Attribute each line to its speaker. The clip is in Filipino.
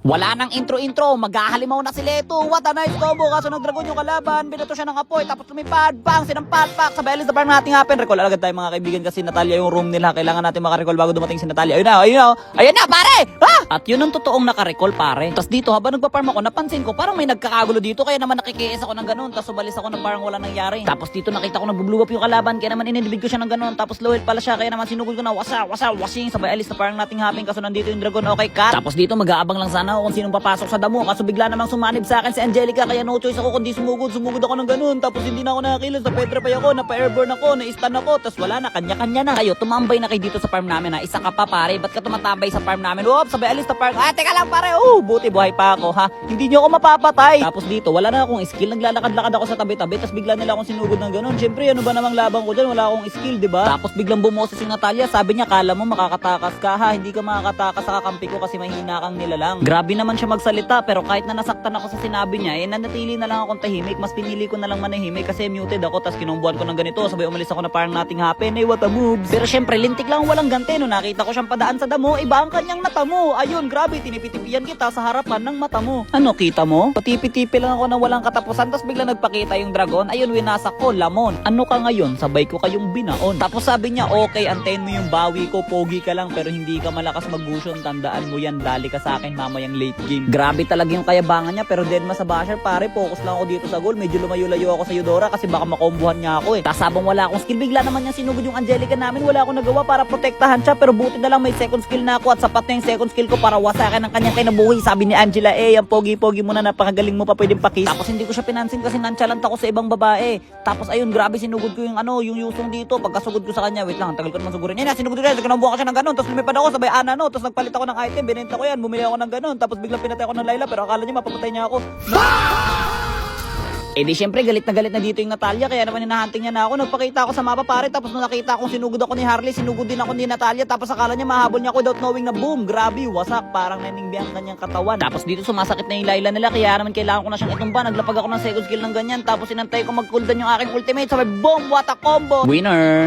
Speaker 1: Wala nang intro-intro, maghahalimaw na si Leto. What a nice combo, kaso nag-dragon yung kalaban. Binato siya ng apoy, tapos lumipad, bang, sinampat-pak. Sa Belis na parang nating happen. Recall agad tayo mga kaibigan kasi Natalia yung room nila. Kailangan natin makarecall bago dumating si Natalia. Ayun na, ayun na, ayun na, pare! Ha? At yun ang totoong nakarecall, pare. Tapos dito, habang nagpa-farm ako, napansin ko, parang may nagkakagulo dito. Kaya naman nakikiis ako ng ganun. Tapos umalis ako na parang wala nangyari. Tapos dito nakita ko nag-blue up yung kalaban. Kaya naman inilibig ko siya ng ganun. Tapos low pala siya. Kaya naman sinugod ko na wasing. Sabay alis na parang nating happen. Kaso nandito yung dragon. Okay, cut. Tapos dito mag-aabang lang sana ako kung sinong papasok sa damo. Kaso bigla namang sumanib sa akin si Angelica. Kaya no choice ako kundi sumugod ako ng ganun. Tapos hindi na ako nakakilos. Sa Petra pa ako. Napa-airborne ako. Na-stun ako. Tapos wala na. Kanya-kanya na. Kayo, tumambay na kayo dito sa farm namin ha. Isa ka pa pare. Ba't ka tumatambay sa farm namin? Whoop, sabay alis na parang. Teka lang pare. Buti buhay pa ako ha. Hindi niyo ako mapapatay. Tapos dito, wala na akong skill. Naglalakad-lakad ako sa tabi-tabi. Tapos bigla nila akong sinugod ng ganun. Siyempre, ano ba namang labang ko dyan? Wala akong skill, di ba? Tapos biglang bumoses si Natalia. Sabi niya, kala mo makakatakas ka ha. Hindi ka makakatakas sa kakampi ko kasi mahina kang nilalang. Grabe naman siya magsalita. Pero kahit na nasaktan ako sa sinabi niya, nanatili na lang akong tahimik. Mas pinili ko na lang manahimik kasi muted ako. Tapos kinumbuhan ko ng ganito. Sabay umalis ako na parang nating happen. What a moves. Pero syempre, lintik lang walang ganti. No, nakita ko siyang padaan sa damo. Iba ang kanyang natamo. Ayun, grabe, tinipitipian kita sa harapan ng mata mo. Ano, kita mo? Patipi-tipi lang ako na walang katapusan. Tapos bigla nagpakita yung dragon. Ayun, winasak ko, lamon. Ano ka ngayon? Sabay ko kayong binaon. Tapos sabi niya, okay, antayin mo yung bawi ko. Pogi ka lang pero hindi ka malakas mag-gusion. Tandaan mo yan, dali ka sa akin mamayang late game. Grabe talaga yung kayabangan niya. Pero Denma sa basher, pare, focus lang ako dito sa goal. Medyo lumayo-layo ako sa Eudora kasi baka makombuhan niya ako eh. Tapos habang wala akong skill, bigla naman niya sinugod yung Angelica namin. Wala akong nagawa para protektahan siya. Pero buti na lang may second skill na ako at sapat na yung second skill ko para wasakin ang kanyang kinabuhi. Sabi ni Angela, ang pogi-pogi mo na, napakagaling mo pa, pwedeng pakis. Tapos hindi ko siya pinansin kasi nonchalant ako sa ibang babae. Tapos ayun, grabe sinugod ko yung yung yusong dito. Pagkasugod ko sa kanya, wait lang, tagal ko naman sugurin. Yan na, sinugod ko siya, kinabuha ko siya ng ganun. Tapos lumipad ako, sabay ana no. Tapos nagpalit ako ng item, binenta ko yan, bumili ako ng ganun. Tapos biglang pinatay ako ng Layla, pero akala niya mapapatay niya ako. Di syempre galit na dito yung Natalia. Kaya naman hinahunting niya na ako. Nagpakita ako sa mapa pare. Tapos nung nakita akong sinugod ako ni Harley, sinugod din ako ni Natalia. Tapos akala niya mahabol niya ako without knowing na boom, grabe, wasak. Parang naningbi ang kanyang katawan. Tapos dito sumasakit na yung Layla nila. Kaya naman kailangan ko na siyang itumba. Naglapag ako ng second skill ng ganyan. Tapos inantay ko mag-cooldown yung aking ultimate. Sabay boom, what a combo. Winner!